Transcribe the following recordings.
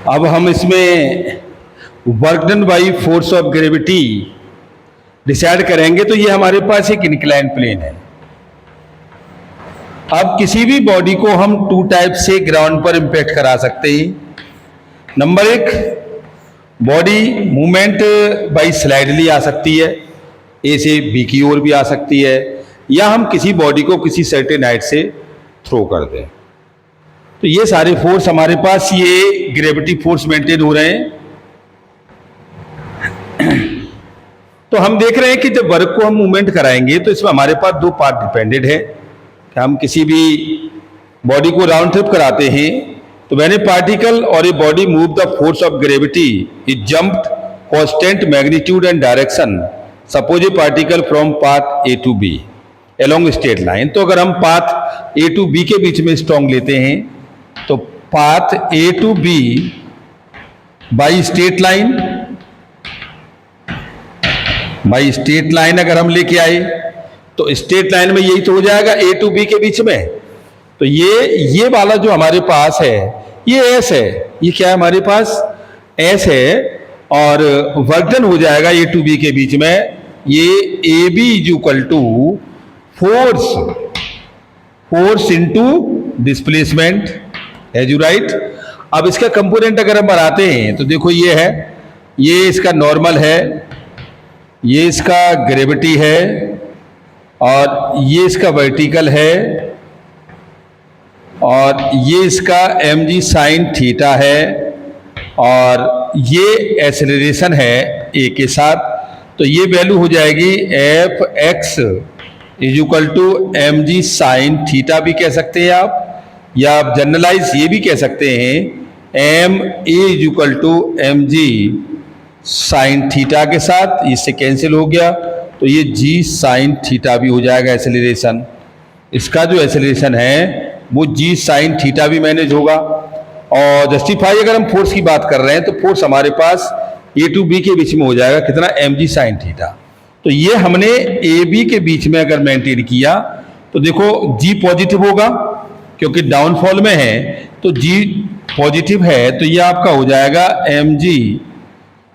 अब हम इसमें work done by force of gravity decide करेंगे। तो ये हमारे पास एक इंक्लाइन प्लेन है। अब किसी भी बॉडी को हम टू टाइप से ग्राउंड पर इंपैक्ट करा सकते हैं। नंबर एक, बॉडी मूवमेंट बाई स्लाइडली आ सकती है, ए से बी की ओर भी आ सकती है, या हम किसी बॉडी को किसी सर्टेन हाइट से थ्रो कर दें। तो ये सारे फोर्स हमारे पास ये ग्रेविटी फोर्स मेंटेन हो रहे हैं। तो हम देख रहे हैं कि जब वर्क को हम मूवमेंट कराएंगे तो इसमें हमारे पास दो पार्ट डिपेंडेंट है कि हम किसी भी बॉडी को राउंड ट्रिप कराते हैं तो व्हेन ए पार्टिकल और a body move the force of gravity is jumped constant magnitude and direction, suppose a particle from path A to B along straight line. तो अगर हम पाथ ए टू बी के बीच में strong लेते हैं तो path A to B by straight line अगर हम लेके आए तो स्ट्रेट लाइन में यही तो हो जाएगा ए टू बी के बीच में। तो ये वाला जो हमारे पास है ये एस है, ये क्या है हमारे पास एस है, और वर्क डन हो जाएगा ए टू बी के बीच में ये A B is equal to force into displacement, as you write. अब इसका कंपोनेंट अगर हम बनाते हैं तो देखो ये है, ये इसका नॉर्मल है, ये इसका ग्रेविटी है, और ये इसका वर्टिकल है, और ये इसका mg साइन थीटा है, और ये एक्सेलरेशन है a के साथ। तो ये वैल्यू हो जाएगी F X is equal to mg sine theta भी कह सकते हैं आप, या आप जनरलाइज ये भी कह सकते हैं M A is equal to mg sine theta के साथ, इससे कैंसिल हो गया तो ये g साइन थीटा भी हो जाएगा एक्सेलरेशन। इसका जो एक्सेलरेशन है वो g साइन थीटा भी मैनेज होगा। और जस्टिफाई अगर हम फोर्स की बात कर रहे हैं तो फोर्स हमारे पास ए टू बी के बीच में हो जाएगा कितना, mg साइन थीटा। तो ये हमने ए बी के बीच में अगर मेंटेन किया तो देखो g पॉजिटिव होगा क्योंकि डाउनफॉल में है, तो g पॉजिटिव है तो ये आपका हो जाएगा mg,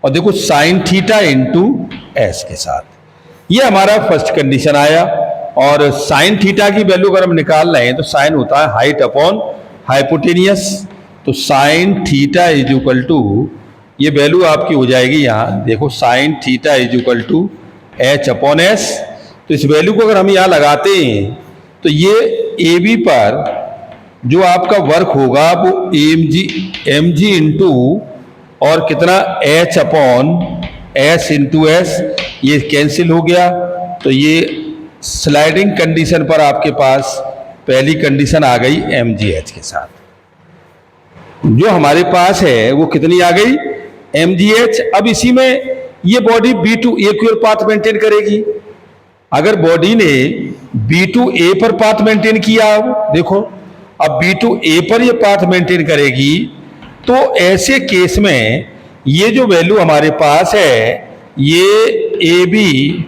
और देखो साइन थीटा इंटू एस के साथ। ये हमारा फर्स्ट कंडीशन आया। और साइन थीटा की वैल्यू अगर हम निकाल रहे हैं तो साइन होता है हाइट अपॉन हाइपोटेनियस। तो sine theta is equal to, ये वैल्यू आपकी हो जाएगी यहाँ देखो, sine theta is equal to H upon S. तो इस वैल्यू को अगर हम यहाँ लगाते हैं तो ये ए बी पर जो आपका वर्क होगा वो एम जी इंटू और कितना H upon S into S, ये कैंसिल हो गया। तो ये स्लाइडिंग कंडीशन पर आपके पास पहली कंडीशन आ गई mgh के साथ। जो हमारे पास है वो कितनी आ गई mgh। अब इसी में ये बॉडी बी टू ए की ओर पाथ मेंटेन करेगी। अगर बॉडी ने बी टू ए पर पाथ मेंटेन किया, अब देखो अब बी टू ए पर ये पाथ मेंटेन करेगी तो ऐसे केस में ये जो वैल्यू हमारे पास है ये ए बी,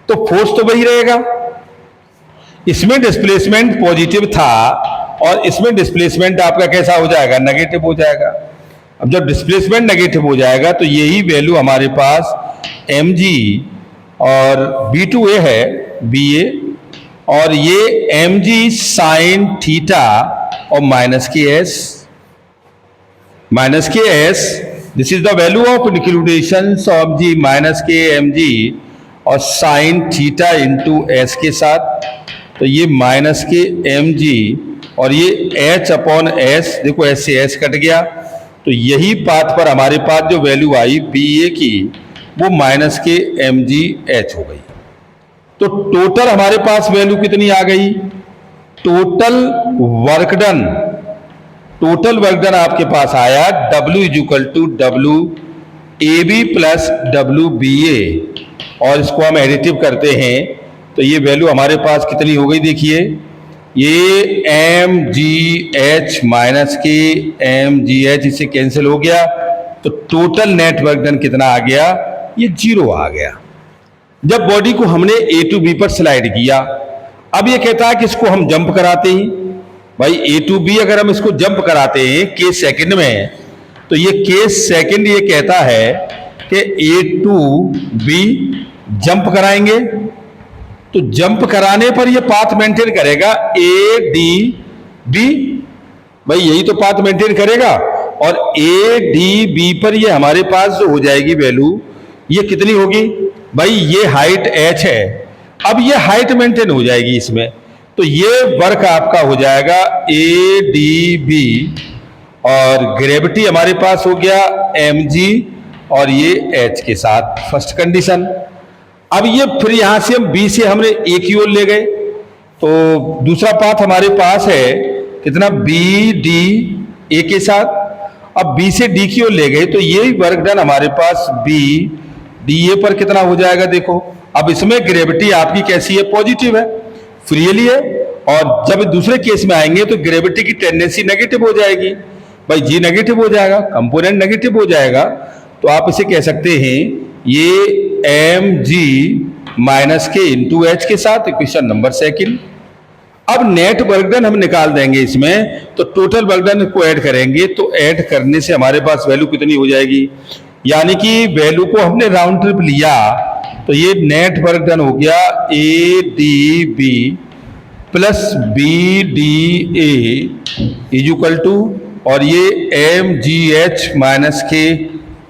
तो फोर्स तो वही रहेगा। इसमें डिस्प्लेसमेंट पॉजिटिव था और इसमें डिस्प्लेसमेंट आपका कैसा हो जाएगा, नेगेटिव हो जाएगा। अब जब डिस्प्लेसमेंट नेगेटिव हो जाएगा तो यही वैल्यू हमारे पास mg और b2a है ba, और ये mg साइन थीटा और minus K S, this is the value of inclination of g minus K mg और साइन थीटा इंटू एस के साथ। तो ये माइनस के mg और ये h अपॉन एस, देखो एस से एस कट गया, तो यही पाथ पर हमारे पास जो वैल्यू आई ba की वो माइनस के mgh हो गई। तो टोटल हमारे पास वैल्यू कितनी आ गई, टोटल वर्क डन आपके पास आया W is equal to W A B plus W B A, और इसको हम एडिटिव करते हैं तो ये वैल्यू हमारे पास कितनी हो गई, देखिए ये mgh माइनस के mgh इससे कैंसिल हो गया, तो टोटल नेट वर्क डन कितना आ गया, ये 0 आ गया। जब बॉडी को हमने ए टू बी पर स्लाइड किया, अब ये कहता है कि इसको हम जंप कराते हैं। भाई ए टू बी अगर हम इसको जंप कराते हैं के सेकंड में तो ये केस सेकंड ये कहता है कि A टू B जंप कराएंगे, तो जंप कराने पर ये पाथ मेंटेन करेगा ADB, भाई यही तो पाथ मेंटेन करेगा। और ADB पर ये हमारे पास जो हो जाएगी वैल्यू, ये कितनी होगी भाई, ये हाइट h है, अब ये हाइट मेंटेन हो जाएगी इसमें, तो ये वर्क आपका हो जाएगा ADB और ग्रेविटी हमारे पास हो गया mg और ये h के साथ फर्स्ट कंडीशन। अब ये फिर यहां से हम B से हमने A की ओर ले गए, तो दूसरा पाथ हमारे पास है कितना BDA के साथ। अब B से D की ओर ले गए तो ये वर्क डन हमारे पास BDA पर कितना हो जाएगा, देखो अब इसमें ग्रेविटी आपकी कैसी है, पॉजिटिव है, फ्रीली है, और जब दूसरे केस में आएंगे तो ग्रेविटी की टेंडेंसी नेगेटिव हो जाएगी, भाई G नेगेटिव हो जाएगा, कंपोनेंट नेगेटिव हो जाएगा, तो आप इसे कह सकते हैं ये mg माइनस के इंटू एच के साथ, इक्वेशन नंबर सेकंड। अब नेट वर्क डन हम निकाल देंगे इसमें, तो टोटल वर्क डन को ऐड करेंगे, तो ऐड करने से हमारे पास वैल्यू कितनी हो जाएगी, यानी कि वैल्यू को हमने राउंड ट्रिप लिया, तो ये नेट वर्क डन हो गया ADB plus BDA is equal to, और ये mgh माइनस के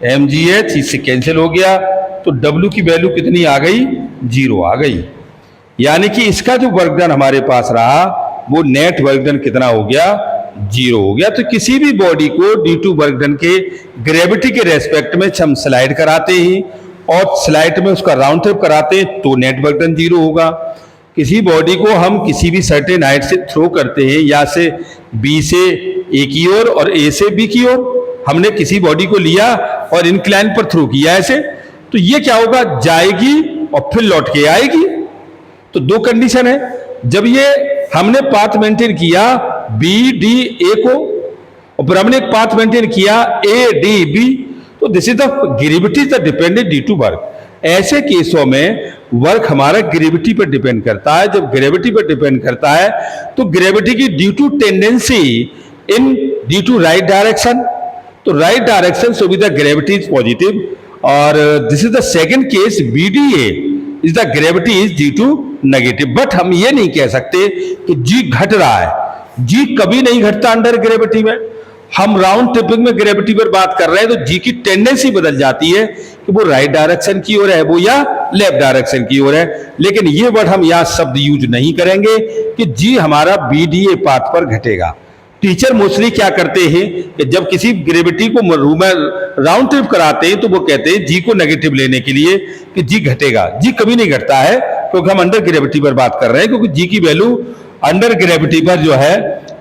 mgh इससे कैंसिल हो गया, तो W की वैल्यू कितनी आ गई, 0 आ गई। यानी कि इसका जो वर्क डन हमारे पास रहा वो नेट वर्क डन कितना हो गया, 0 हो गया। तो किसी भी बॉडी को D2 वर्क डन के ग्रेविटी के रेस्पेक्ट में हम स्लाइड कराते हैं और स्लाइड में उसका राउंड ट्रिप कराते हैं तो नेट वर्क डन 0 होगा। किसी बॉडी को हम किसी भी सर्टेन हाइट से थ्रो करते हैं, या से B से A की ओर और A से B की ओर, हमने किसी बॉडी को लिया और इंक्लाइन पर थ्रो किया ऐसे, तो ये क्या होगा, जाएगी और फिर लौट के आएगी। तो दो कंडीशन है, जब ये हमने पाथ मेंटेन किया BDA को और फिर हमने एक पाथ मेंटेन किया ADB, तो this is the gravity the dependent D2 work. ऐसे केसों में वर्क हमारा ग्रेविटी पर डिपेंड करता है। जब ग्रेविटी पर डिपेंड करता है तो ग्रेविटी की D2 tendency in D2 right direction, तो right direction so be the gravity is positive, और this is the second case BDA is the gravity is D2 negative. But हम ये नहीं कह सकते कि G घट रहा है, G कभी नहीं घटता अंडर ग्रेविटी में। हम राउंड ट्रिपिंग में ग्रेविटी पर बात कर रहे हैं तो G की टेंडेंसी बदल जाती है कि वो राइट डायरेक्शन की ओर है वो या लेफ्ट डायरेक्शन की ओर है, लेकिन ये वर्ड हम यहां शब्द यूज नहीं करेंगे कि G हमारा BDA पाथ पर घटेगा। टीचर मोस्टली क्या करते हैं कि जब किसी ग्रेविटी को राउंड ट्रिप कराते हैं तो वो कहते हैं G को नेगेटिव लेने के लिए कि G घटेगा। G कभी नहीं घटता है क्योंकि हम अंडर ग्रेविटी पर बात कर रहे हैं, क्योंकि G की वैल्यू अंडर ग्रेविटी पर जो है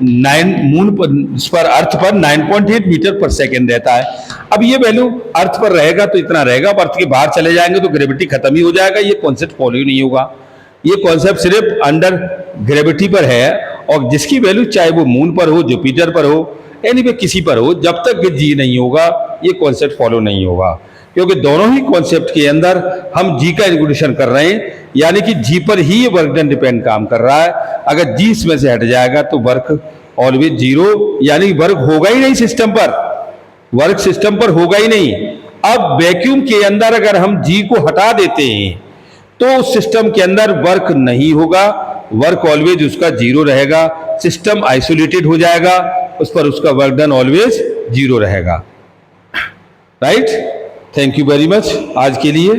9 मून पर अर्थ पर 9.8 मीटर पर सेकेंड रहता है। अब ये वैल्यू अर्थ पर रहेगा तो इतना रहेगा, अब अर्थ के बाहर चले जाएंगे तो ग्रेविटी खत्म ही हो जाएगा। ये कॉन्सेप्ट फॉलो ही नहीं होगा, ये कॉन्सेप्ट सिर्फ अंडर ग्रेविटी पर है, और जिसकी वैल्यू चाहे वो मून पर हो, जुपिटर पर हो, एनीवे किसी पर हो, जब तक G नहीं होगा ये कॉन्सेप्ट फॉलो नहीं होगा, क्योंकि दोनों ही कॉन्सेप्ट के अंदर हम G का इंक्लूडेशन कर रहे हैं, यानी कि G पर ही ये वर्क डन डिपेंड काम कर रहा है। अगर G इसमें से हट जाएगा तो वर्क ऑलवेज 0, यानी वर्क होगा ही नहीं सिस्टम पर, वर्क सिस्टम पर होगा ही नहीं। अब वैक्यूम के अंदर अगर हम G को हटा देते हैं तो उस सिस्टम के अंदर वर्क नहीं होगा, वर्क ऑलवेज उसका 0 रहेगा, सिस्टम आइसोलेटेड हो जाएगा, उस पर उसका वर्क डन ऑलवेज 0 रहेगा। Right, thank you very much आज के लिए।